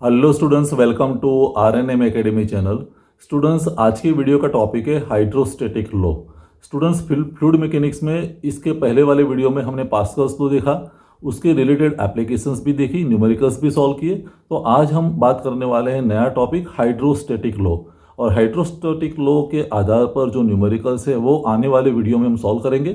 Hello students, welcome to RNM academy channel. Students, आज की video का टॉपिक है hydrostatic law. Students, fluid mechanics में इसके पहले वाले वीडियो में हमने पास्कल्स लॉ देखा, उसके रिलेटेड एप्लीकेशंस भी देखी, न्यूमेरिकल्स भी सॉल्व किए। तो आज हम बात करने वाले हैं नया टॉपिक हाइड्रोस्टैटिक लॉ। और हाइड्रोस्टैटिक लॉ के आधार पर जो न्यूमेरिकल्स है वो आने वाले वीडियो में हम सॉल्व करेंगे।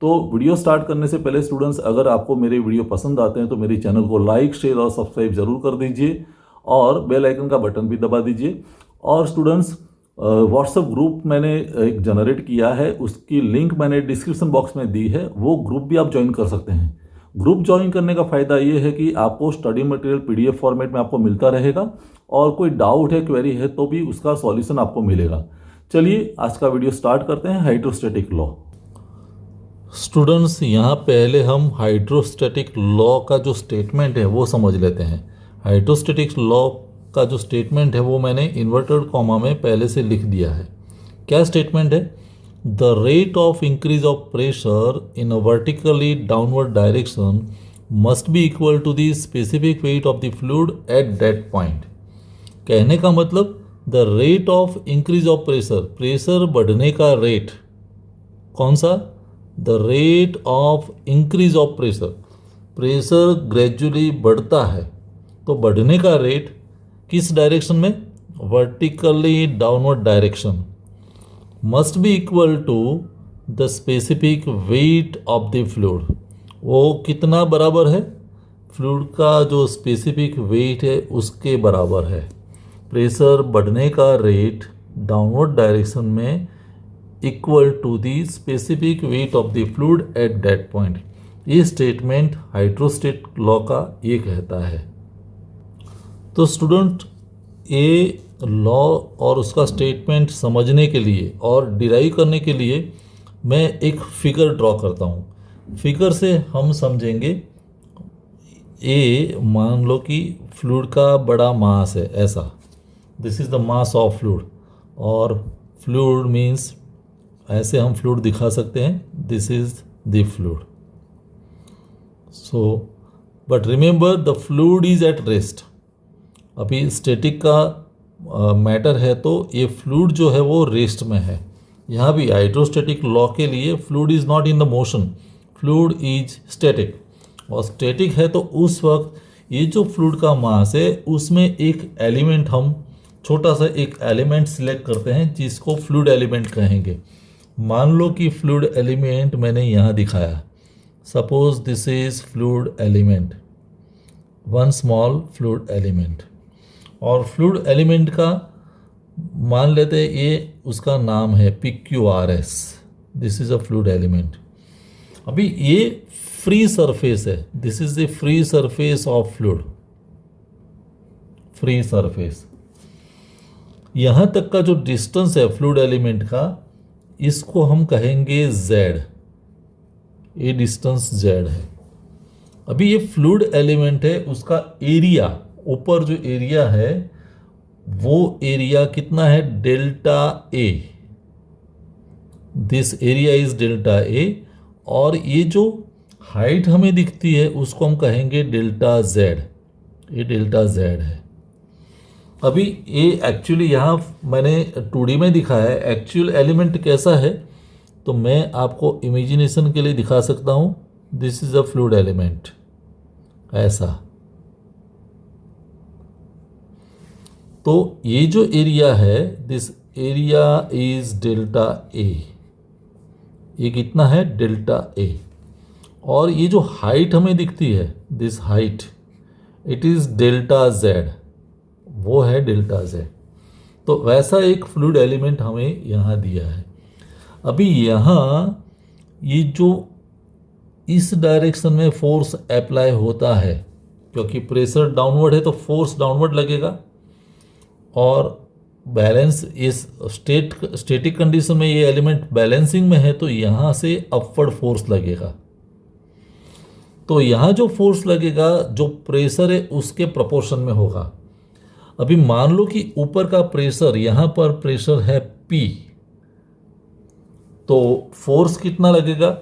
तो वीडियो स्टार्ट करने से पहले स्टूडेंट्स, अगर आपको मेरे वीडियो पसंद आते हैं तो मेरे चैनल को लाइक, शेयर और सब्सक्राइब जरूर कर दीजिए और बेल आइकन का बटन भी दबा दीजिए। और स्टूडेंट्स, व्हाट्सएप ग्रुप मैंने एक जनरेट किया है, उसकी लिंक मैंने डिस्क्रिप्शन बॉक्स में दी है, वो ग्रुप भी आप ज्वाइन कर सकते हैं। ग्रुप ज्वाइन करने का फ़ायदा ये है कि आपको स्टडी मटेरियल पीडीएफ फॉर्मेट में आपको मिलता रहेगा और कोई डाउट है, क्वेरी है तो भी उसका सॉल्यूशन आपको मिलेगा। चलिए आज का वीडियो स्टार्ट करते हैं, हाइड्रोस्टैटिक लॉ। स्टूडेंट्स, यहाँ पहले हम हाइड्रोस्टैटिक लॉ का जो स्टेटमेंट है वो समझ लेते हैं। हाइड्रोस्टैटिक लॉ का जो स्टेटमेंट है वो मैंने इन्वर्टेड कॉमा में पहले से लिख दिया है। क्या स्टेटमेंट है? The rate of increase of pressure in a vertically downward direction must be equal to the specific weight of the fluid at that point. कहने का मतलब, the rate of increase of pressure, pressure बढ़ने का rate कौन सा? The rate of increase of pressure, pressure gradually बढ़ता है तो बढ़ने का रेट किस डायरेक्शन में? Vertically downward direction. Must be equal to the specific weight of the fluid. वो कितना बराबर है? फ्लूइड का जो स्पेसिफिक वेट है उसके बराबर है। प्रेशर बढ़ने का रेट डाउनवर्ड डायरेक्शन में equal to the specific weight of the fluid at that point. ये स्टेटमेंट हाइड्रोस्टैटिक लॉ का ये कहता है। तो स्टूडेंट, ये लॉ और उसका स्टेटमेंट समझने के लिए और डिराइव करने के लिए मैं एक फिगर ड्रॉ करता हूँ। फिगर से हम समझेंगे, ये मान लो कि फ्लूइड का बड़ा मास है, ऐसा, this is the mass of fluid. और फ्लूइड मीन्स ऐसे हम फ्लूइड दिखा सकते हैं, this is the fluid. So but remember, the fluid is at rest. अभी स्टैटिक का मैटर है तो ये फ्लूइड जो है वो रेस्ट में है। यहाँ भी हाइड्रोस्टैटिक लॉ के लिए fluid is not in the motion, fluid is static. और स्टैटिक है तो उस वक्त ये जो फ्लूइड का मास है उसमें एक एलिमेंट, हम छोटा सा एक एलिमेंट सिलेक्ट करते हैं जिसको फ्लूइड एलिमेंट कहेंगे। मान लो कि फ्लूइड एलिमेंट मैंने यहाँ दिखाया, suppose this is fluid element, one small fluid element. और फ्लूइड एलिमेंट का मान लेते हैं ये उसका नाम है PQRS, this is a fluid element. अभी ये फ्री सरफेस है, this is the free surface of fluid, free surface. यहाँ तक का जो डिस्टेंस है फ्लूइड एलिमेंट का, इसको हम कहेंगे Z। ये डिस्टेंस Z है। अभी ये फ्लूइड एलिमेंट है, उसका एरिया, ऊपर जो एरिया है वो एरिया कितना है? Delta A। This area is delta A। और ये जो हाइट हमें दिखती है उसको हम कहेंगे डेल्टा Z। ये डेल्टा Z है। अभी ये एक्चुअली यहाँ मैंने 2D में दिखाया है, एक्चुअल एलिमेंट कैसा है तो मैं आपको इमेजिनेशन के लिए दिखा सकता हूँ। This is a fluid element, ऐसा। तो ये जो एरिया है, this area is delta A। ये कितना है? Delta A। और ये जो हाइट हमें दिखती है, this height, it is delta Z, वो है डेल्टा Z। तो वैसा एक फ्लूइड एलिमेंट हमें यहाँ दिया है। अभी यहाँ ये जो इस डायरेक्शन में फोर्स अप्लाई होता है, क्योंकि प्रेशर डाउनवर्ड है तो फोर्स डाउनवर्ड लगेगा। और बैलेंस, इस स्टैटिक कंडीशन में ये एलिमेंट बैलेंसिंग में है तो यहाँ से अपवर्ड फोर्स लगेगा। तो यहाँ जो फोर्स लगेगा, जो प्रेशर है उसके प्रोपोर्शन में होगा। अभी मान लो कि ऊपर का प्रेशर, यहाँ पर प्रेशर है P, तो फोर्स कितना लगेगा?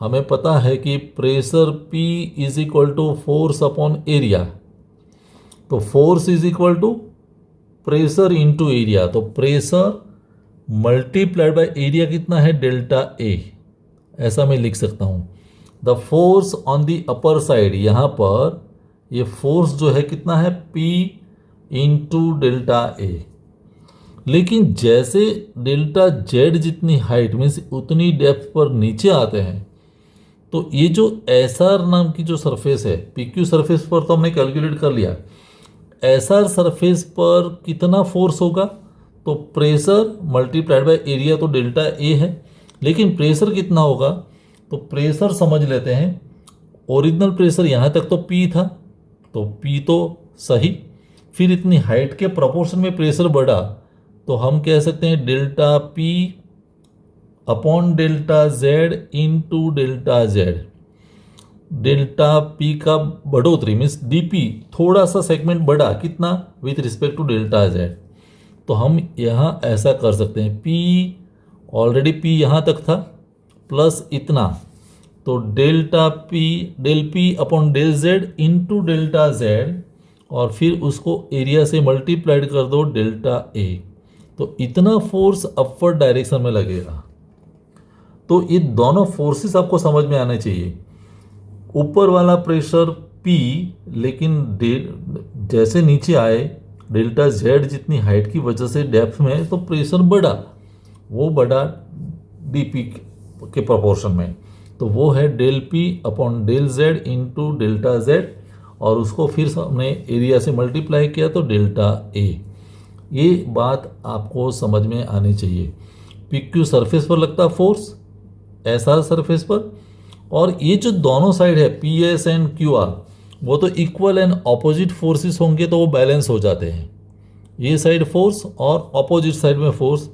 हमें पता है कि pressure P is equal to force upon area. तो force is equal to pressure into area, तो प्रेशर मल्टीप्लाइड बाय एरिया कितना है, डेल्टा ए, ऐसा मैं लिख सकता हूँ। The force on the upper side, यहाँ पर ये फोर्स जो है कितना है, पी इंटू डेल्टा ए। लेकिन जैसे डेल्टा जेड जितनी हाइट मीन्स उतनी डेप्थ पर नीचे आते हैं, तो ये जो एस आर नाम की जो सरफेस है, पी क्यू सरफेस पर तो हमने कैलकुलेट कर लिया, एस आर सरफेस पर कितना फोर्स होगा, तो प्रेशर मल्टीप्लाइड बाय एरिया, तो डेल्टा ए है। लेकिन प्रेशर कितना होगा, तो प्रेशर समझ लेते हैं, ओरिजिनल प्रेशर यहाँ तक तो पी था, तो पी तो सही, फिर इतनी हाइट के प्रोपोर्शन में प्रेशर बढ़ा, तो हम कह सकते हैं delta P upon delta Z into delta Z. Delta P का बढ़ोतरी मीन्स डीपी थोड़ा सा सेगमेंट बढ़ा, कितना, with respect to delta Z. तो हम यहाँ ऐसा कर सकते हैं, पी ऑलरेडी पी यहाँ तक था प्लस इतना, तो delta P del P upon del Z into delta Z, और फिर उसको एरिया से मल्टीप्लाइड कर दो डेल्टा ए, तो इतना फोर्स अपवर्ड डायरेक्शन में लगेगा। तो ये दोनों फोर्सेस आपको समझ में आने चाहिए। ऊपर वाला प्रेशर P, लेकिन जैसे नीचे आए डेल्टा जेड जितनी हाइट की वजह से डेप्थ में, तो प्रेशर बढ़ा, वो बढ़ा dP के प्रोपोर्शन में, तो वो है del P upon del Z into delta Z, और उसको फिर हमने एरिया से मल्टीप्लाई किया तो डेल्टा ए। ये बात आपको समझ में आनी चाहिए। पी क्यू सरफेस पर लगता फोर्स एस आर सरफेस पर, और ये जो दोनों साइड है P S and Q R, वो तो इक्वल एंड ऑपोजिट फोर्सेस होंगे, तो वो बैलेंस हो जाते हैं। ये साइड फोर्स और ऑपोजिट साइड में फोर्स,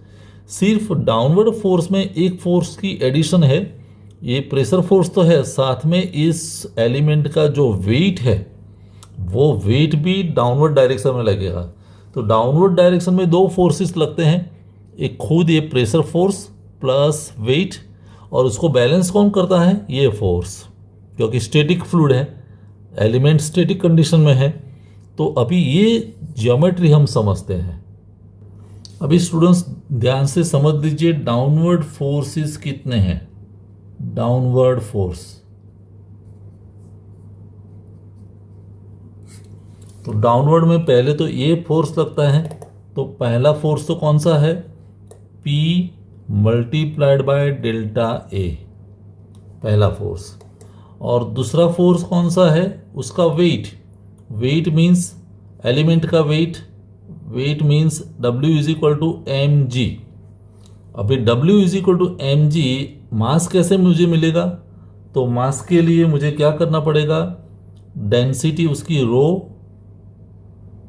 सिर्फ डाउनवर्ड फोर्स में एक फोर्स की एडिशन है, ये प्रेशर फोर्स तो है, साथ में इस एलिमेंट का जो वेट है वो वेट भी डाउनवर्ड डायरेक्शन में लगेगा। तो डाउनवर्ड डायरेक्शन में दो फोर्सेस लगते हैं, एक खुद ये प्रेशर फोर्स प्लस वेट, और उसको बैलेंस कौन करता है, ये फोर्स, क्योंकि स्टैटिक फ्लूइड है, एलिमेंट स्टैटिक कंडीशन में है। तो अभी ये ज्योमेट्री हम समझते हैं। अभी स्टूडेंट्स ध्यान से समझ लीजिए, डाउनवर्ड फोर्सेस कितने हैं, डाउनवर्ड फोर्स, तो डाउनवर्ड में पहले तो ये फोर्स लगता है, तो पहला फोर्स तो कौन सा है, P multiplied by delta A, पहला फोर्स। और दूसरा फोर्स कौन सा है, उसका वेट, वेट मीन्स एलिमेंट का weight, weight means W is equal to M G. अभी W is equal to M G, mass कैसे मुझे मिलेगा, तो मास के लिए मुझे क्या करना पड़ेगा, डेंसिटी उसकी रो,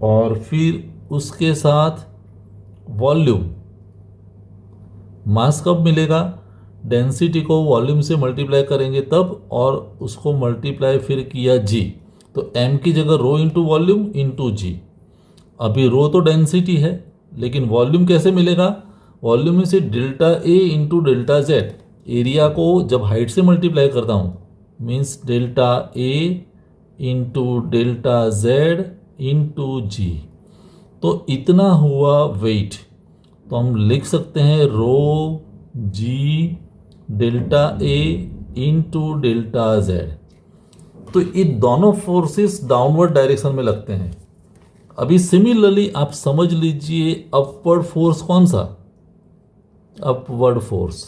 और फिर उसके साथ वॉल्यूम। मास कब मिलेगा, डेंसिटी को वॉल्यूम से मल्टीप्लाई करेंगे तब, और उसको मल्टीप्लाई फिर किया जी, तो m की जगह रो इंटू वॉल्यूम इंटू जी। अभी रो तो डेंसिटी है, लेकिन वॉल्यूम कैसे मिलेगा, वॉल्यूम में से delta A into delta Z, area को जब हाइट से मल्टीप्लाई करता हूँ means delta A into delta Z into जी, तो इतना हुआ वेट। तो हम लिख सकते हैं रो जी डेल्टा ए इंटू डेल्टा जेड। तो ये दोनों फोर्सेस डाउनवर्ड डायरेक्शन में लगते हैं। अभी सिमिलरली आप समझ लीजिए अपवर्ड फोर्स कौन सा, अपवर्ड फोर्स,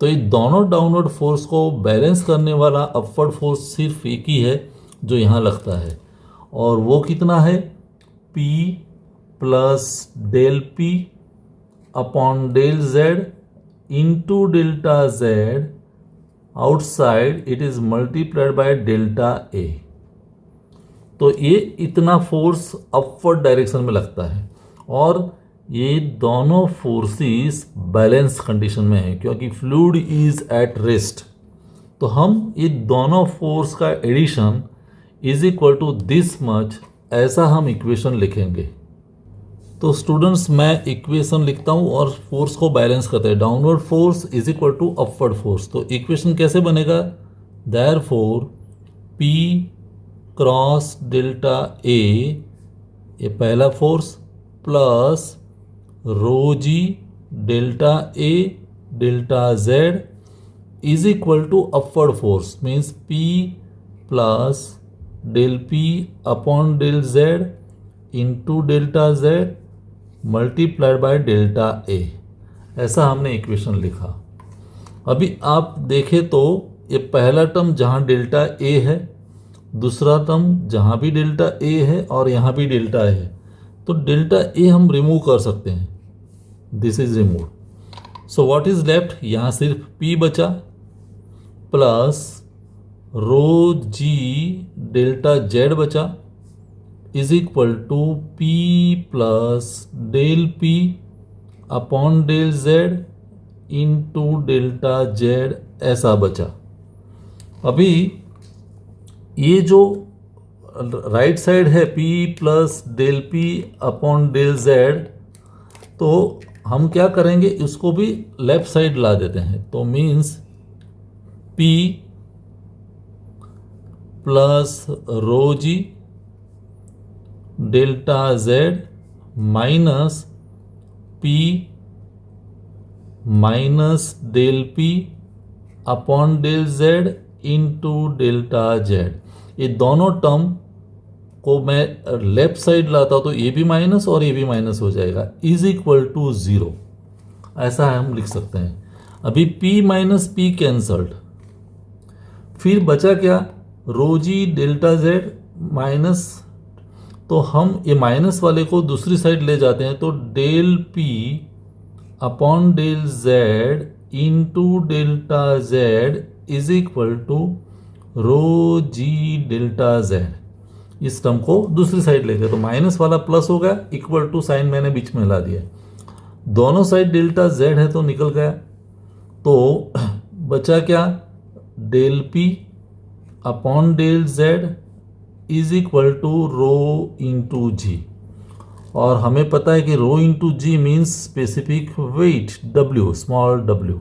तो ये दोनों डाउनवर्ड फोर्स को बैलेंस करने वाला अपवर्ड फोर्स सिर्फ एक ही है जो यहाँ लगता है, और वो कितना है, P plus del P upon del Z into delta Z, outside it is multiplied by delta A। तो ये इतना फोर्स अपवर्ड डायरेक्शन में लगता है, और ये दोनों फोर्सेस बैलेंस कंडीशन में है क्योंकि फ्लूइड इज एट रेस्ट। तो हम ये दोनों फोर्स का addition is equal to this much, ऐसा हम इक्वेशन लिखेंगे। तो स्टूडेंट्स मैं इक्वेशन लिखता हूँ और फोर्स को बैलेंस करते हैं, downward force is equal to upward force. तो इक्वेशन कैसे बनेगा, therefore P cross delta A, ये पहला force, plus rho ji delta A delta Z is equal to upward force, means P plus del P upon del Z into delta Z multiplied by delta A. ऐसा हमने equation लिखा। अभी आप देखें तो ये पहला टर्म जहाँ डेल्टा ए है, दूसरा टर्म जहाँ भी डेल्टा ए है और यहाँ भी डेल्टा ए है, तो डेल्टा ए हम रिमूव कर सकते हैं। This is remove. So what is left, यहाँ सिर्फ पी बचा प्लस रो जी डेल्टा जेड बचा is equal to P plus del P upon del Z into delta Z, ऐसा बचा। अभी ये जो राइट साइड है p plus del P upon del Z, तो हम क्या करेंगे, इसको भी लेफ्ट साइड ला देते हैं। तो मीन्स p प्लस रो जी delta Z minus p minus del P upon del Z into delta Z. ये दोनों टर्म को मैं लेफ्ट साइड लाता तो ये भी माइनस और ये भी माइनस हो जाएगा, इज इक्वल टू 0। ऐसा हम लिख सकते हैं। अभी p माइनस p कैंसल्ड, फिर बचा क्या, रो जी डेल्टा जेड माइनस, तो हम ये माइनस वाले को दूसरी साइड ले जाते हैं, तो del p upon del Z into delta Z is equal to rho ji delta Z. इस टर्म को दूसरी साइड ले गए तो माइनस वाला प्लस हो गया, इक्वल टू साइन मैंने बीच में ला दिया। दोनों साइड डेल्टा जेड है तो निकल गया। तो बचा क्या, del P upon del Z is equal to rho into G, और हमें पता है कि rho into G means specific weight W, small w।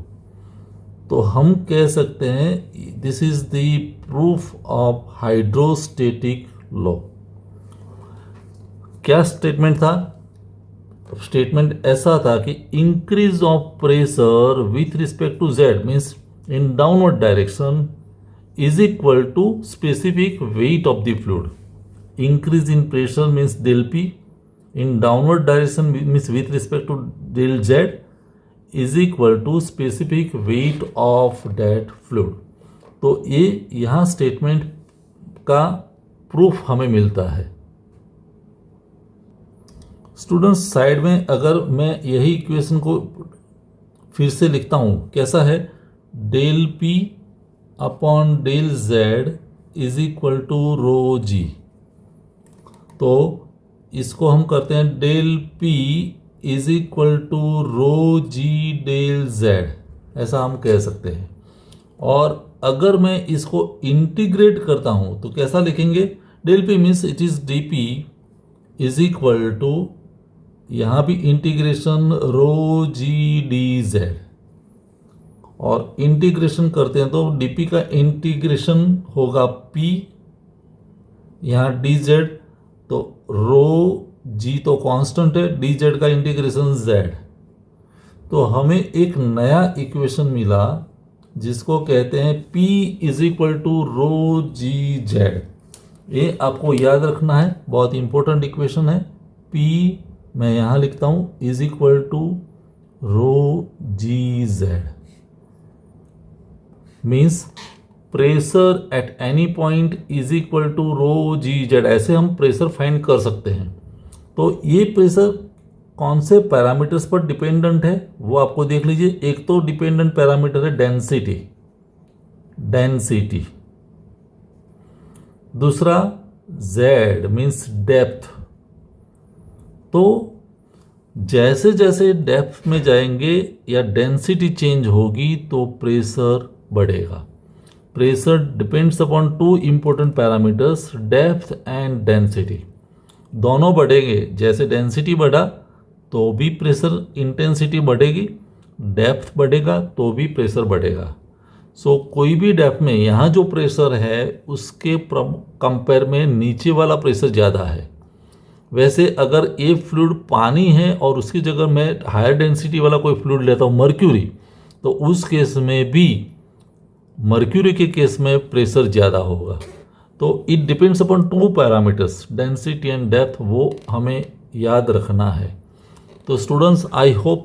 तो हम कह सकते हैं this is the proof of hydrostatic law. क्या स्टेटमेंट था, स्टेटमेंट ऐसा था कि increase of pressure with respect to Z means in downward direction is equal to specific weight of the fluid. Increase in pressure means del P, in downward direction means with respect to del z is equal to specific weight of that fluid। तो ये यहाँ statement का proof हमें मिलता है। Students side में अगर मैं यही इक्वेशन को फिर से लिखता हूँ, कैसा है, del P upon del Z is equal to rho G. तो इसको हम करते हैं del P is equal to rho G del Z, ऐसा हम कह सकते हैं। और अगर मैं इसको इंटीग्रेट करता हूं तो कैसा लिखेंगे, del P means it is D P is equal to, यहाँ भी integration rho g D Z, और इंटीग्रेशन करते हैं तो डीपी का इंटीग्रेशन होगा p, यहाँ डी जेड, तो रो जी तो कांस्टेंट है, डी जेड का इंटीग्रेशन जेड। तो हमें एक नया इक्वेशन मिला जिसको कहते हैं p is equal to rho g Z. ये आपको याद रखना है, बहुत इंपॉर्टेंट इक्वेशन है। p मैं यहाँ लिखता हूँ is equal to rho g Z, means pressure at any point is equal to rho g Z. ऐसे हम प्रेशर फाइंड कर सकते हैं। तो ये प्रेशर कौन से पैरामीटर्स पर डिपेंडेंट है वो आपको देख लीजिए। एक तो डिपेंडेंट पैरामीटर है डेंसिटी, दूसरा जेड मीन्स डेप्थ। तो जैसे जैसे डेप्थ में जाएंगे या डेंसिटी चेंज होगी तो प्रेशर बढ़ेगा। Pressure depends upon two important parameters, depth and density. दोनों बढ़ेंगे, जैसे डेंसिटी बढ़ा तो भी प्रेशर इंटेंसिटी बढ़ेगी, डेप्थ बढ़ेगा तो भी प्रेशर बढ़ेगा। सो कोई भी डेप्थ में यहाँ जो प्रेशर है उसके कंपेयर में नीचे वाला प्रेशर ज़्यादा है। वैसे अगर ए फ्लूइड पानी है और उसकी जगह मैं हायर डेंसिटी वाला कोई फ्लूइड लेता हूँ मर्क्यूरी, तो उस केस में भी मर्क्यूरी के केस में प्रेशर ज़्यादा होगा। तो it depends upon two parameters, density and depth, वो हमें याद रखना है। तो स्टूडेंट्स, आई होप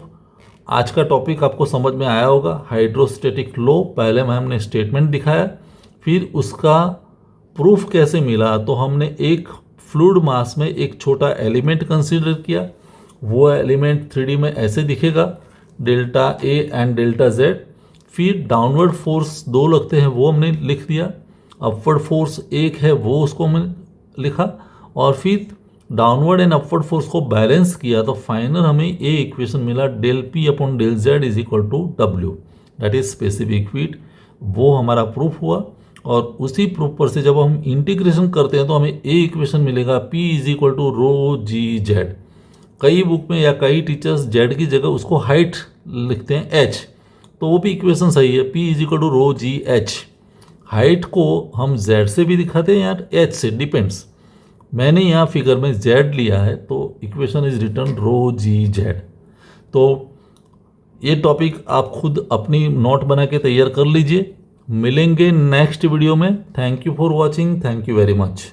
आज का टॉपिक आपको समझ में आया होगा। हाइड्रोस्टैटिक लॉ, पहले में हमने स्टेटमेंट दिखाया, फिर उसका प्रूफ कैसे मिला। तो हमने एक फ्लूइड मास में एक छोटा एलिमेंट कंसीडर किया। वो एलिमेंट 3D में ऐसे दिखेगा, delta A and delta Z. फिर डाउनवर्ड फोर्स दो लगते हैं वो हमने लिख दिया, अपवर्ड फोर्स एक है वो उसको हमने लिखा, और फिर डाउनवर्ड एंड अपवर्ड फोर्स को बैलेंस किया। तो फाइनल हमें ये इक्वेशन मिला, del P upon del Z is equal to W, that is specific heat. वो हमारा प्रूफ हुआ। और उसी प्रूफ पर से जब हम इंटीग्रेशन करते हैं तो हमें ए इक्वेशन मिलेगा, P is equal to rho g Z. कई बुक में या कई टीचर्स जेड की जगह उसको हाइट लिखते हैं एच, तो वो भी इक्वेशन सही है, P is equal to rho g H. Height को हम जेड से भी दिखाते हैं यार, एच से, डिपेंड्स। मैंने यहाँ फिगर में जेड लिया है तो equation is written rho g Z. तो ये टॉपिक आप खुद अपनी नोट बना के तैयार कर लीजिए। मिलेंगे नेक्स्ट वीडियो में। Thank you for watching, thank you very much.